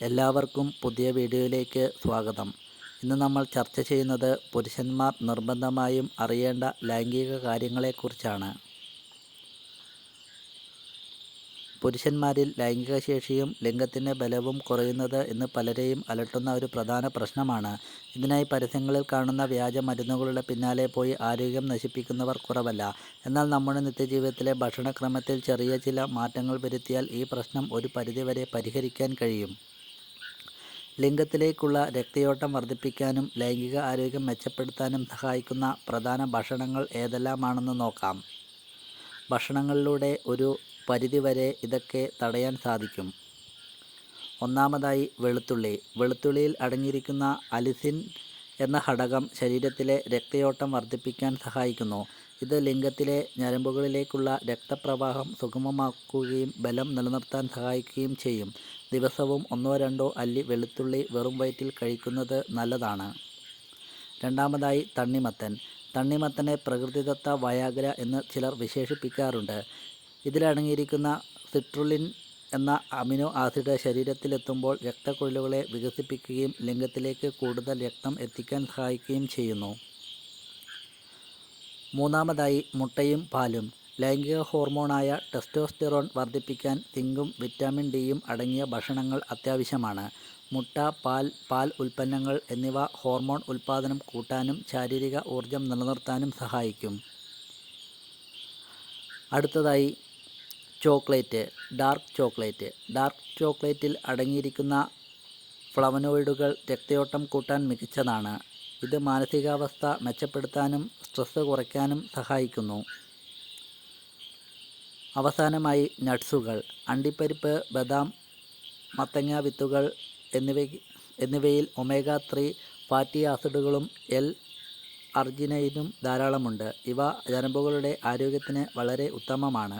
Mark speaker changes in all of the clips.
Speaker 1: എല്ലാവർക്കും പുതിയ വീഡിയോയിലേക്ക് സ്വാഗതം. ഇന്ന് നമ്മൾ ചർച്ച ചെയ്യുന്നത് പുരുഷന്മാർ നിർബന്ധമായും അറിയേണ്ട ലൈംഗിക കാര്യങ്ങളെക്കുറിച്ചാണ്. പുരുഷന്മാരിൽ ലൈംഗിക ശേഷിയും ലിംഗത്തിൻ്റെ ബലവും കുറയുന്നത് ഇന്ന് പലരെയും അലട്ടുന്ന ഒരു പ്രധാന പ്രശ്നമാണ്. ഇതിനായി പരസ്യങ്ങളിൽ കാണുന്ന വ്യാജ മരുന്നുകളുടെ പിന്നാലെ പോയി ആരോഗ്യം നശിപ്പിക്കുന്നവർ കുറവല്ല. എന്നാൽ നമ്മുടെ നിത്യജീവിതത്തിലെ ഭക്ഷണക്രമത്തിൽ ചെറിയ ചില മാറ്റങ്ങൾ വരുത്തിയാൽ ഈ പ്രശ്നം ഒരു പരിധിവരെ പരിഹരിക്കാൻ കഴിയും. ലിംഗത്തിലേക്കുള്ള രക്തയോട്ടം വർദ്ധിപ്പിക്കാനും ലൈംഗിക ആരോഗ്യം മെച്ചപ്പെടുത്താനും സഹായിക്കുന്ന പ്രധാന ഭക്ഷണങ്ങൾ ഏതെല്ലാമാണെന്ന് നോക്കാം. ഭക്ഷണങ്ങളിലൂടെ ഒരു പരിധിവരെ ഇതൊക്കെ തടയാൻ സാധിക്കും. ഒന്നാമതായി വെളുത്തുള്ളി. വെളുത്തുള്ളിയിൽ അടങ്ങിയിരിക്കുന്ന അലിസിൻ എന്ന ഘടകം ശരീരത്തിലെ രക്തയോട്ടം വർദ്ധിപ്പിക്കാൻ സഹായിക്കുന്നു. ഇത് ലിംഗത്തിലെ ഞരമ്പുകളിലേക്കുള്ള രക്തപ്രവാഹം സുഗമമാക്കുകയും ബലം നിലനിർത്താൻ സഹായിക്കുകയും ചെയ്യും. ദിവസവും 1-2 അല്ലി വെളുത്തുള്ളി വെറും വയറ്റിൽ കഴിക്കുന്നത് നല്ലതാണ്. രണ്ടാമതായി തണ്ണിമത്തൻ. തണ്ണിമത്തനെ പ്രകൃതിദത്ത വയാഗ്ര എന്ന് ചിലർ വിശേഷിപ്പിക്കാറുണ്ട്. ഇതിലടങ്ങിയിരിക്കുന്ന സിട്രുലിൻ എന്ന അമിനോ ആസിഡ് ശരീരത്തിലെത്തുമ്പോൾ രക്തക്കുഴലുകളെ വികസിപ്പിക്കുകയും ലിംഗത്തിലേക്ക് കൂടുതൽ രക്തം എത്തിക്കാൻ സഹായിക്കുകയും ചെയ്യുന്നു. മൂന്നാമതായി മുട്ടയും പാലും. ലൈംഗിക ഹോർമോണായ ടെസ്റ്റോസ്റ്റെറോൺ വർദ്ധിപ്പിക്കാൻ സിങ്കും വിറ്റാമിൻ ഡിയും അടങ്ങിയ ഭക്ഷണങ്ങൾ അത്യാവശ്യമാണ്. മുട്ട, പാൽ ഉൽപ്പന്നങ്ങൾ എന്നിവ ഹോർമോൺ ഉൽപ്പാദനം കൂട്ടാനും ശാരീരിക ഊർജം നിലനിർത്താനും സഹായിക്കും. അടുത്തതായി ചോക്ലേറ്റ്. Dark chocolate. ഡാർക്ക് ചോക്ലേറ്റിൽ അടങ്ങിയിരിക്കുന്ന ഫ്ലവനോയിഡുകൾ രക്തയോട്ടം കൂട്ടാൻ മികച്ചതാണ്. ഇത് മാനസികാവസ്ഥ മെച്ചപ്പെടുത്താനും സ്ട്രെസ് കുറയ്ക്കാനും സഹായിക്കുന്നു. അവസാനമായി നട്ട്സുകൾ. അണ്ടിപ്പരിപ്പ്, ബദാം, മത്തങ്ങ വിത്തുകൾ എന്നിവയിൽ ഒമേഗ-3 ഫാറ്റി ആസിഡുകളും L-അർജിനൈനും ധാരാളമുണ്ട്. ഇവ ഞരമ്പുകളുടെ ആരോഗ്യത്തിന് വളരെ ഉത്തമമാണ്.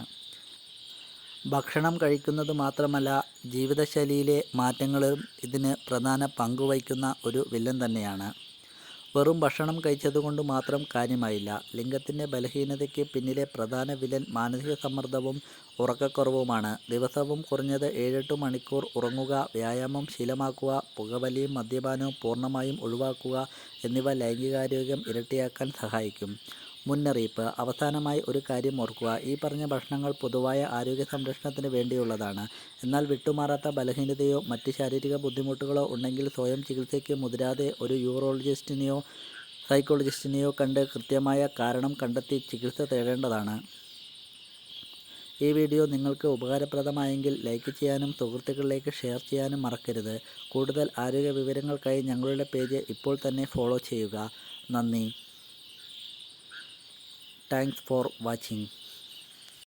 Speaker 1: ഭക്ഷണം കഴിക്കുന്നത് മാത്രമല്ല, ജീവിതശൈലിയിലെ മാറ്റങ്ങളും ഇതിന് പ്രധാന പങ്കുവഹിക്കുന്ന ഒരു വില്ലൻ തന്നെയാണ്. വെറും ഭക്ഷണം കഴിച്ചതുകൊണ്ട് മാത്രം കാര്യമായില്ല. ലിംഗത്തിൻ്റെ ബലഹീനതയ്ക്ക് പിന്നിലെ പ്രധാന വില്ലൻ മാനസിക സമ്മർദ്ദവും ഉറക്കക്കുറവുമാണ്. ദിവസവും കുറഞ്ഞത് 7-8 മണിക്കൂർ ഉറങ്ങുക, വ്യായാമം ശീലമാക്കുക, പുകവലിയും മദ്യപാനവും പൂർണ്ണമായും ഒഴിവാക്കുക എന്നിവ ലൈംഗികാരോഗ്യം ഇരട്ടിയാക്കാൻ സഹായിക്കും. മുന്നറിയിപ്പ്. അവസാനമായി ഒരു കാര്യം ഓർക്കുക. ഈ പറഞ്ഞ ഭക്ഷണങ്ങൾ പൊതുവായ ആരോഗ്യ സംരക്ഷണത്തിന് വേണ്ടിയുള്ളതാണ്. എന്നാൽ വിട്ടുമാറാത്ത ബലഹീനതയോ മറ്റ് ശാരീരിക ബുദ്ധിമുട്ടുകളോ ഉണ്ടെങ്കിൽ സ്വയം ചികിത്സയ്ക്ക് മുതിരാതെ ഒരു യൂറോളജിസ്റ്റിനെയോ സൈക്കോളജിസ്റ്റിനെയോ കണ്ട് കൃത്യമായ കാരണം കണ്ടെത്തി ചികിത്സ തേടേണ്ടതാണ്. ഈ വീഡിയോ നിങ്ങൾക്ക് ഉപകാരപ്രദമായെങ്കിൽ ലൈക്ക് ചെയ്യാനും സുഹൃത്തുക്കളിലേക്ക് ഷെയർ ചെയ്യാനും മറക്കരുത്. കൂടുതൽ ആരോഗ്യ വിവരങ്ങൾക്കായി ഞങ്ങളുടെ പേജ് ഇപ്പോൾ തന്നെ ഫോളോ ചെയ്യുക. നന്ദി. Thanks for watching.